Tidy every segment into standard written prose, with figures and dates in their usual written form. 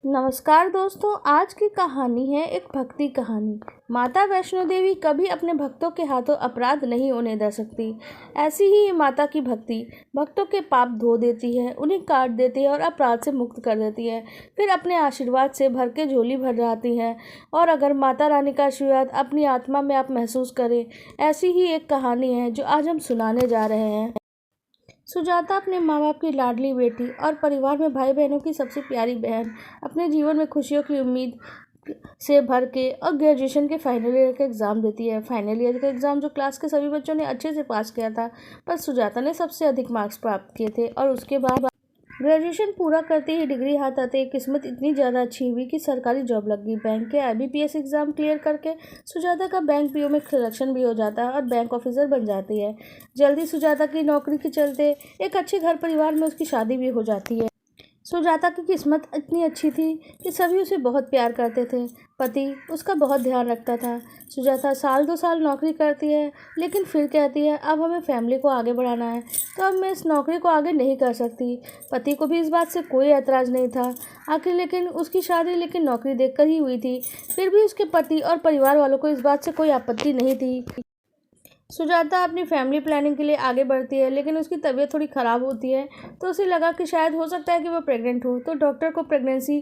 नमस्कार दोस्तों, आज की कहानी है एक भक्ति कहानी। माता वैष्णो देवी कभी अपने भक्तों के हाथों अपराध नहीं होने दे सकती। ऐसी ही ये माता की भक्ति भक्तों के पाप धो देती है, उन्हें काट देती है और अपराध से मुक्त कर देती है। फिर अपने आशीर्वाद से भर के झोली भर जाती है। और अगर माता रानी का आशीर्वाद अपनी आत्मा में आप महसूस करें, ऐसी ही एक कहानी है जो आज हम सुनाने जा रहे हैं। सुजाता अपने माँ बाप की लाडली बेटी और परिवार में भाई बहनों की सबसे प्यारी बहन, अपने जीवन में खुशियों की उम्मीद से भर के और ग्रेजुएशन के फाइनल ईयर का एग्ज़ाम देती है। फाइनल ईयर का एग्ज़ाम जो क्लास के सभी बच्चों ने अच्छे से पास किया था, पर सुजाता ने सबसे अधिक मार्क्स प्राप्त किए थे। और उसके बाद ग्रेजुएशन पूरा करते ही डिग्री हाथ आते ही किस्मत इतनी ज़्यादा अच्छी हुई कि सरकारी जॉब लग गई। बैंक के IBPS एग्ज़ाम क्लियर करके सुजाता का बैंक PO में सिलेक्शन भी हो जाता है और बैंक ऑफिसर बन जाती है। जल्दी सुजाता की नौकरी के चलते एक अच्छे घर परिवार में उसकी शादी भी हो जाती है। सुजाता की किस्मत इतनी अच्छी थी कि सभी उसे बहुत प्यार करते थे। पति उसका बहुत ध्यान रखता था। सुजाता साल 2 साल नौकरी करती है, लेकिन फिर कहती है अब हमें फैमिली को आगे बढ़ाना है, तो अब मैं इस नौकरी को आगे नहीं कर सकती। पति को भी इस बात से कोई ऐतराज़ नहीं था। आखिर लेकिन उसकी शादी नौकरी देखकर ही हुई थी। फिर भी उसके पति और परिवार वालों को इस बात से कोई आपत्ति नहीं थी। सुजाता अपनी फैमिली प्लानिंग के लिए आगे बढ़ती है, लेकिन उसकी तबीयत थोड़ी ख़राब होती है, तो उसे लगा कि शायद हो सकता है कि वो प्रेग्नेंट हो। तो डॉक्टर को प्रेगनेंसी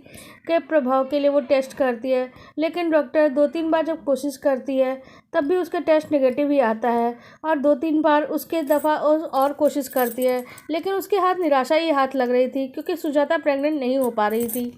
के प्रभाव के लिए वो टेस्ट करती है, लेकिन डॉक्टर 2-3 बार जब कोशिश करती है तब भी उसका टेस्ट नेगेटिव ही आता है। और 2-3 बार उसके दफ़ा और कोशिश करती है, लेकिन उसके हाथ निराशा ही हाथ लग रही थी, क्योंकि सुजाता प्रेग्नेंट नहीं हो पा रही थी।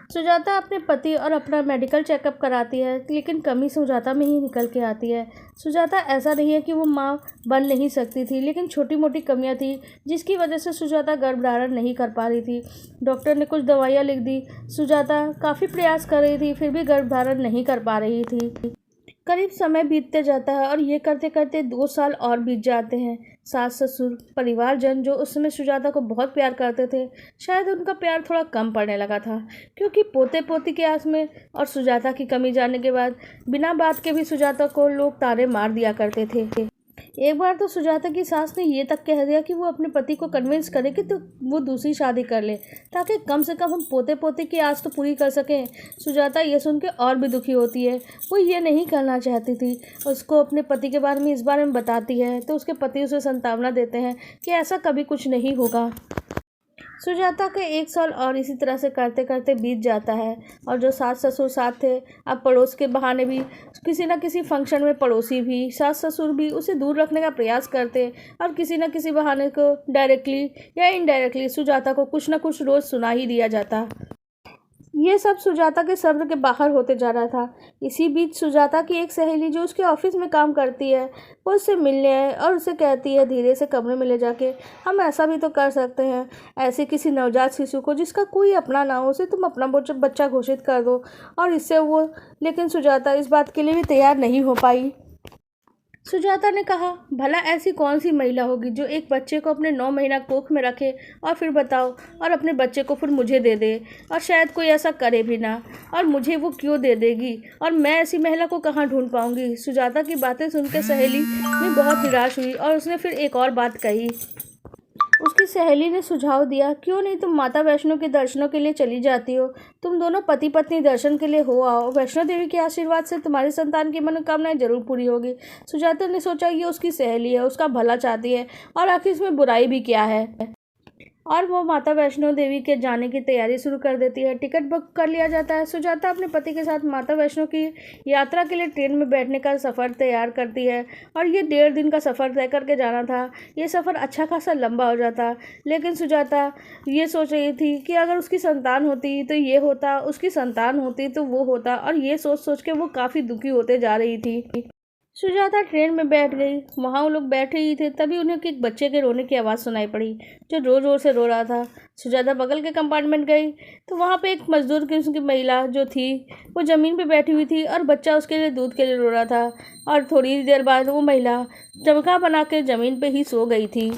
सुजाता अपने पति और अपना मेडिकल चेकअप कराती है, लेकिन कमी सुजाता में ही निकल के आती है। सुजाता ऐसा नहीं है कि वो माँ बन नहीं सकती थी, लेकिन छोटी मोटी कमियां थी जिसकी वजह से सुजाता गर्भधारण नहीं कर पा रही थी। डॉक्टर ने कुछ दवाइयाँ लिख दी। सुजाता काफ़ी प्रयास कर रही थी, फिर भी गर्भधारण नहीं कर पा रही थी। करीब समय बीतते जाता है और ये करते करते 2 साल और बीत जाते हैं। सास ससुर परिवारजन जो उस समय सुजाता को बहुत प्यार करते थे, शायद उनका प्यार थोड़ा कम पड़ने लगा था, क्योंकि पोते पोती के आस में और सुजाता की कमी जाने के बाद बिना बात के भी सुजाता को लोग ताने मार दिया करते थे। एक बार तो सुजाता की सास ने ये तक कह दिया कि वो अपने पति को कन्विंस करे कि तो वो दूसरी शादी कर ले, ताकि कम से कम हम पोते पोते की आस तो पूरी कर सकें। सुजाता ये सुन के और भी दुखी होती है। वो ये नहीं करना चाहती थी। उसको अपने पति के बारे में इस बारे में बताती है, तो उसके पति उसे सांत्वना देते हैं कि ऐसा कभी कुछ नहीं होगा। सुजाता के 1 साल और इसी तरह से करते करते बीत जाता है। और जो सास ससुर साथ थे, अब पड़ोस के बहाने भी किसी न किसी फंक्शन में पड़ोसी भी सास ससुर भी उसे दूर रखने का प्रयास करते, और किसी न किसी बहाने को डायरेक्टली या इनडायरेक्टली सुजाता को कुछ न कुछ रोज़ सुना ही दिया जाता। ये सब सुजाता के सब्र के बाहर होते जा रहा था। इसी बीच सुजाता की एक सहेली जो उसके ऑफिस में काम करती है, वो उससे मिलने आए और उसे कहती है धीरे से कमरे में ले जाके, हम ऐसा भी तो कर सकते हैं, ऐसे किसी नवजात शिशु को जिसका कोई अपना ना हो, उसे तुम अपना बच्चा घोषित कर दो। और इससे वो लेकिन सुजाता इस बात के लिए भी तैयार नहीं हो पाई। सुजाता ने कहा, भला ऐसी कौन सी महिला होगी जो एक बच्चे को अपने 9 महीना कोख में रखे और फिर बताओ, और अपने बच्चे को फिर मुझे दे दे, और शायद कोई ऐसा करे भी ना, और मुझे वो क्यों दे देगी, और मैं ऐसी महिला को कहाँ ढूंढ पाऊंगी। सुजाता की बातें सुनकर सहेली में बहुत निराश हुई और उसने फिर एक और बात कही। उसकी सहेली ने सुझाव दिया, क्यों नहीं तुम माता वैष्णो के दर्शनों के लिए चली जाती हो। तुम दोनों पति पत्नी दर्शन के लिए हो आओ। वैष्णो देवी के आशीर्वाद से तुम्हारी संतान की मनोकामनाएं जरूर पूरी होगी। सुजाता ने सोचा ये उसकी सहेली है, उसका भला चाहती है, और आखिर इसमें बुराई भी क्या है। और वो माता वैष्णो देवी के जाने की तैयारी शुरू कर देती है। टिकट बुक कर लिया जाता है। सुजाता अपने पति के साथ माता वैष्णो की यात्रा के लिए ट्रेन में बैठने का सफ़र तैयार करती है, और ये 1.5 दिन का सफ़र तय करके जाना था। ये सफ़र अच्छा खासा लंबा हो जाता, लेकिन सुजाता ये सोच रही थी कि अगर उसकी संतान होती तो ये होता, उसकी संतान होती तो वो होता, और ये सोच सोच के वो काफ़ी दुखी होते जा रही थी। सुजाता ट्रेन में बैठ गई। वहाँ वो लोग बैठे ही थे, तभी उन्हें एक बच्चे के रोने की आवाज़ सुनाई पड़ी, जो ज़ोर ज़ोर से रो रहा था। सुजाता बगल के कंपार्टमेंट गई, तो वहाँ पे एक मजदूर किस्म की महिला जो थी, वो ज़मीन पे बैठी हुई थी और बच्चा उसके लिए दूध के लिए रो रहा था। और थोड़ी देर बाद वो महिला चमका बना के ज़मीन पे ही सो गई थी।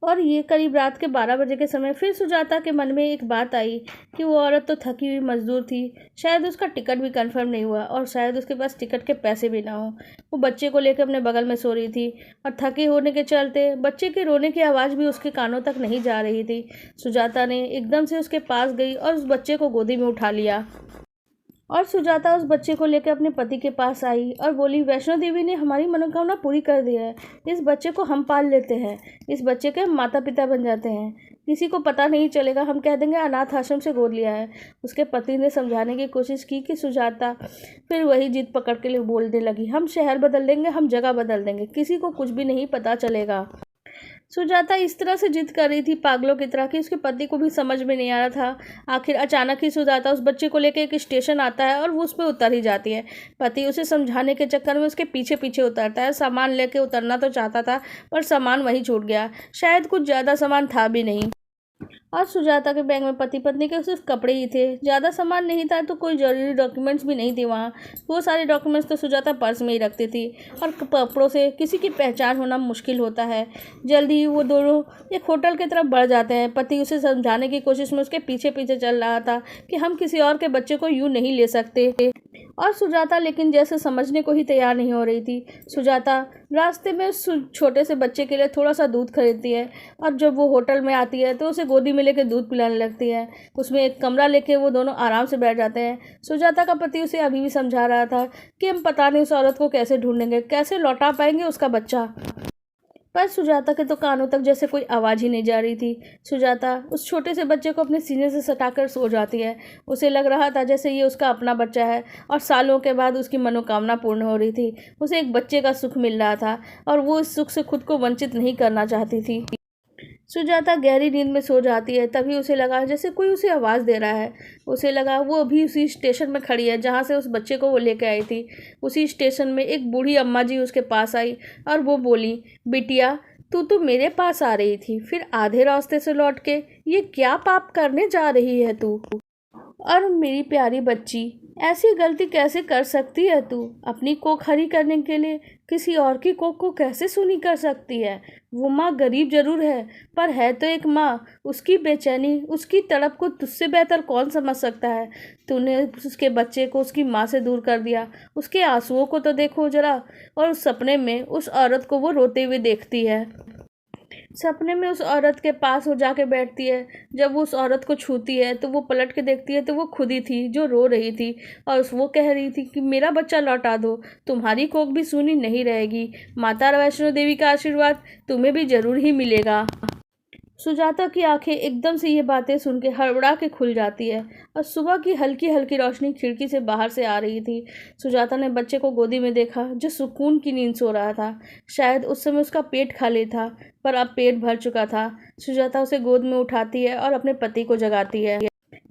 और ये करीब रात के 12 बजे के समय फिर सुजाता के मन में एक बात आई कि वो औरत तो थकी हुई मजदूर थी, शायद उसका टिकट भी कंफर्म नहीं हुआ और शायद उसके पास टिकट के पैसे भी ना हो। वो बच्चे को लेकर अपने बगल में सो रही थी और थके होने के चलते बच्चे के रोने की आवाज़ भी उसके कानों तक नहीं जा रही थी। सुजाता ने एकदम से उसके पास गई और उस बच्चे को गोदी में उठा लिया और सुजाता उस बच्चे को लेकर अपने पति के पास आई और बोली, वैष्णो देवी ने हमारी मनोकामना पूरी कर दी है। इस बच्चे को हम पाल लेते हैं, इस बच्चे के माता पिता बन जाते हैं, किसी को पता नहीं चलेगा, हम कह देंगे अनाथ आश्रम से गोद लिया है। उसके पति ने समझाने की कोशिश की कि सुजाता फिर वही जिद पकड़ के लिए बोलने लगी, हम शहर बदल देंगे, हम जगह बदल देंगे, किसी को कुछ भी नहीं पता चलेगा। सुजाता इस तरह से जिद कर रही थी पागलों की तरह कि उसके पति को भी समझ में नहीं आ रहा था। आखिर अचानक ही सुजाता उस बच्चे को लेकर एक स्टेशन आता है और वो उस पर उतर ही जाती है। पति उसे समझाने के चक्कर में उसके पीछे पीछे उतरता है। सामान लेके उतरना तो चाहता था पर सामान वहीं छूट गया, शायद कुछ ज़्यादा सामान था भी नहीं। और सुजाता के बैग में पति पत्नी के सिर्फ कपड़े ही थे, ज़्यादा सामान नहीं था, तो कोई ज़रूरी डॉक्यूमेंट्स भी नहीं थे वहाँ। वो सारे डॉक्यूमेंट्स तो सुजाता पर्स में ही रखती थी और कपड़ों से किसी की पहचान होना मुश्किल होता है। जल्दी ही वो दोनों एक होटल की तरफ बढ़ जाते हैं। पति उसे समझाने की कोशिश में उसके पीछे पीछे चल रहा था कि हम किसी और के बच्चे को यूँ नहीं ले सकते। और सुजाता लेकिन जैसे समझने को ही तैयार नहीं हो रही थी। सुजाता रास्ते में छोटे से बच्चे के लिए थोड़ा सा दूध खरीदती है और जब वो होटल में आती है तो उसे गोदी में लेकर दूध पिलाने लगती है। उसमें एक कमरा लेके वो दोनों आराम से बैठ जाते हैं। सुजाता का पति उसे अभी भी समझा रहा था कि हम पता नहीं उस औरत को कैसे ढूंढेंगे, कैसे लौटा पाएंगे उसका बच्चा। पर सुजाता के तो कानों तक जैसे कोई आवाज़ ही नहीं जा रही थी। सुजाता उस छोटे से बच्चे को अपने सीने से सटाकर सो जाती है। उसे लग रहा था जैसे ये उसका अपना बच्चा है और सालों के बाद उसकी मनोकामना पूर्ण हो रही थी। उसे एक बच्चे का सुख मिल रहा था और वो इस सुख से खुद को वंचित नहीं करना चाहती थी। सुजाता गहरी नींद में सो जाती है। तभी उसे लगा जैसे कोई उसे आवाज़ दे रहा है। उसे लगा वो अभी उसी स्टेशन में खड़ी है जहाँ से उस बच्चे को वो लेकर आई थी। उसी स्टेशन में एक बूढ़ी अम्मा जी उसके पास आई और वो बोली, बिटिया तू तो मेरे पास आ रही थी, फिर आधे रास्ते से लौट के ये क्या पाप करने जा रही है तू? और मेरी प्यारी बच्ची, ऐसी गलती कैसे कर सकती है तू? अपनी कोख हरी करने के लिए किसी और की कोख को कैसे सूनी कर सकती है? वो माँ गरीब जरूर है पर है तो एक माँ। उसकी बेचैनी, उसकी तड़प को तुझसे बेहतर कौन समझ सकता है? तूने उसके बच्चे को उसकी माँ से दूर कर दिया। उसके आंसुओं को तो देखो जरा। और उस सपने में उस औरत को वो रोते हुए देखती है। सपने में उस औरत के पास वो जाके बैठती है। जब वो उस औरत को छूती है तो वो पलट के देखती है तो वो खुद ही थी जो रो रही थी और वो कह रही थी कि मेरा बच्चा लौटा दो, तुम्हारी कोख भी सूनी नहीं रहेगी। माता वैष्णो देवी का आशीर्वाद तुम्हें भी जरूर ही मिलेगा। सुजाता की आंखें एकदम से ये बातें सुन के हड़बड़ा के खुल जाती है और सुबह की हल्की हल्की रोशनी खिड़की से बाहर से आ रही थी। सुजाता ने बच्चे को गोदी में देखा जो सुकून की नींद सो रहा था। शायद उस समय उसका पेट खाली था पर अब पेट भर चुका था। सुजाता उसे गोद में उठाती है और अपने पति को जगाती है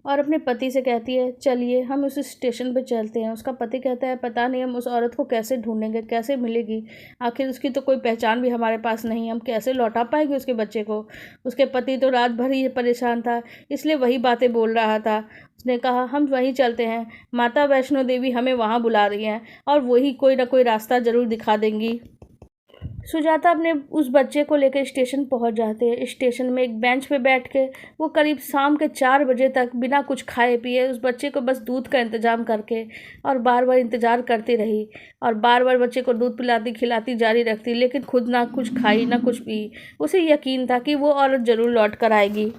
और अपने पति से कहती है, चलिए हम उस स्टेशन पे चलते हैं। उसका पति कहता है, पता नहीं हम उस औरत को कैसे ढूंढेंगे, कैसे मिलेगी, आखिर उसकी तो कोई पहचान भी हमारे पास नहीं, हम कैसे लौटा पाएंगे उसके बच्चे को। उसके पति तो रात भर ही परेशान था, इसलिए वही बातें बोल रहा था। उसने कहा, हम वहीं चलते हैं, माता वैष्णो देवी हमें वहाँ बुला रही हैं और वही कोई ना कोई रास्ता ज़रूर दिखा देंगी। सुजाता अपने उस बच्चे को लेकर स्टेशन पहुंच जाते हैं। स्टेशन में एक बेंच पे बैठ के वो करीब शाम के 4 बजे तक बिना कुछ खाए पिए उस बच्चे को बस दूध का इंतज़ाम करके और बार बार इंतज़ार करती रही और बार बार बच्चे को दूध पिलाती खिलाती जारी रखती, लेकिन खुद ना कुछ खाई ना कुछ पी। उसे यकीन था कि वो औरत ज़रूर लौट कर आएगी।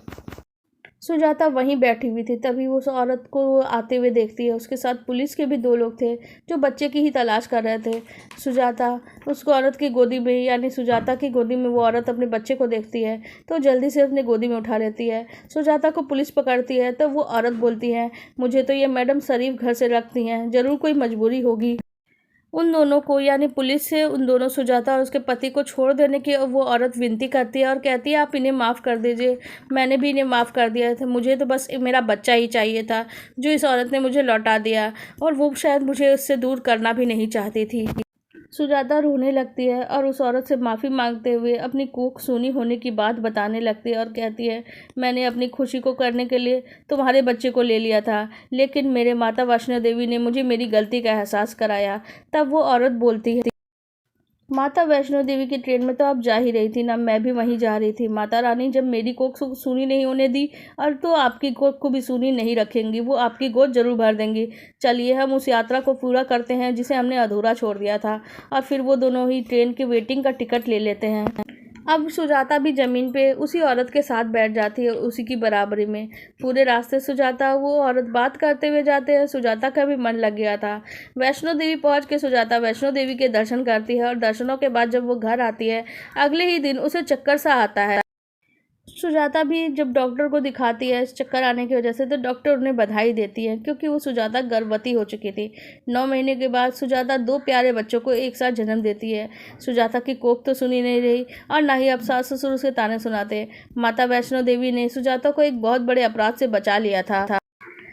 सुजाता वहीं बैठी हुई थी। तभी वो उस औरत को आते हुए देखती है। उसके साथ पुलिस के भी 2 लोग थे जो बच्चे की ही तलाश कर रहे थे। सुजाता उस औरत की गोदी में यानी सुजाता की गोदी में वो औरत अपने बच्चे को देखती है तो जल्दी से अपने गोदी में उठा लेती है। सुजाता को पुलिस पकड़ती है तो वो औरत बोलती है, मुझे तो ये मैडम शरीफ घर से रखती हैं, ज़रूर कोई मजबूरी होगी। उन दोनों को यानी पुलिस से उन दोनों सुजाता और उसके पति को छोड़ देने की वो औरत विनती करती है और कहती है, आप इन्हें माफ़ कर दीजिए, मैंने भी इन्हें माफ़ कर दिया था, मुझे तो बस मेरा बच्चा ही चाहिए था जो इस औरत ने मुझे लौटा दिया और वो शायद मुझे उससे दूर करना भी नहीं चाहती थी। सुजाता रोने लगती है और उस औरत से माफ़ी मांगते हुए अपनी कोख सूनी होने की बात बताने लगती है और कहती है, मैंने अपनी खुशी को करने के लिए तुम्हारे बच्चे को ले लिया था, लेकिन मेरे माता वैष्णो देवी ने मुझे मेरी गलती का एहसास कराया। तब वो औरत बोलती है, माता वैष्णो देवी की ट्रेन में तो आप जा ही रही थी ना, मैं भी वहीं जा रही थी। माता रानी जब मेरी कोख सूनी नहीं होने दी और तो आपकी कोख को भी सूनी नहीं रखेंगी, वो आपकी गोद जरूर भर देंगी। चलिए हम उस यात्रा को पूरा करते हैं जिसे हमने अधूरा छोड़ दिया था, और फिर वो दोनों ही ट्रेन के वेटिंग का टिकट ले लेते हैं। अब सुजाता भी ज़मीन पे उसी औरत के साथ बैठ जाती है, उसी की बराबरी में। पूरे रास्ते सुजाता वो औरत बात करते हुए जाते हैं। सुजाता का भी मन लग गया था। वैष्णो देवी पहुंच के सुजाता वैष्णो देवी के दर्शन करती है, और दर्शनों के बाद जब वो घर आती है, अगले ही दिन उसे चक्कर सा आता है। सुजाता भी जब डॉक्टर को दिखाती है इस चक्कर आने की वजह से, तो डॉक्टर उन्हें बधाई देती है, क्योंकि वो सुजाता गर्भवती हो चुकी थी। 9 महीने के बाद सुजाता 2 प्यारे बच्चों को एक साथ जन्म देती है। सुजाता की कोख तो सुनी नहीं रही, और ना ही अब सास ससुर उसे ताने सुनाते। माता वैष्णो देवी ने सुजाता को एक बहुत बड़े अपराध से बचा लिया था।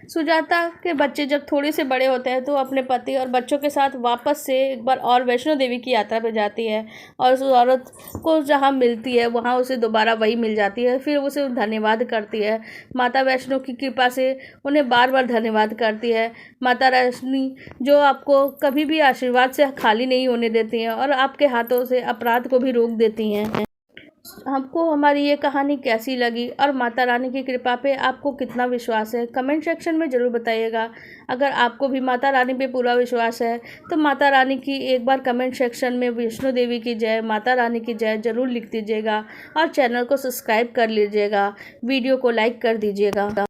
सुजाता के बच्चे जब थोड़े से बड़े होते हैं, तो अपने पति और बच्चों के साथ वापस से एक बार और वैष्णो देवी की यात्रा पर जाती है, और उस औरत को जहाँ मिलती है वहाँ उसे दोबारा वही मिल जाती है। फिर उसे धन्यवाद करती है। माता वैष्णो की कृपा से उन्हें बार बार धन्यवाद करती है। माता वैष्णो जो आपको कभी भी आशीर्वाद से खाली नहीं होने देती हैं, और आपके हाथों से अपराध को भी रोक देती हैं। हमको हमारी ये कहानी कैसी लगी, और माता रानी की कृपा पे आपको कितना विश्वास है, कमेंट सेक्शन में ज़रूर बताइएगा। अगर आपको भी माता रानी पे पूरा विश्वास है, तो माता रानी की एक बार कमेंट सेक्शन में वैष्णो देवी की जय, माता रानी की जय ज़रूर लिख दीजिएगा, और चैनल को सब्सक्राइब कर लीजिएगा, वीडियो को लाइक कर दीजिएगा।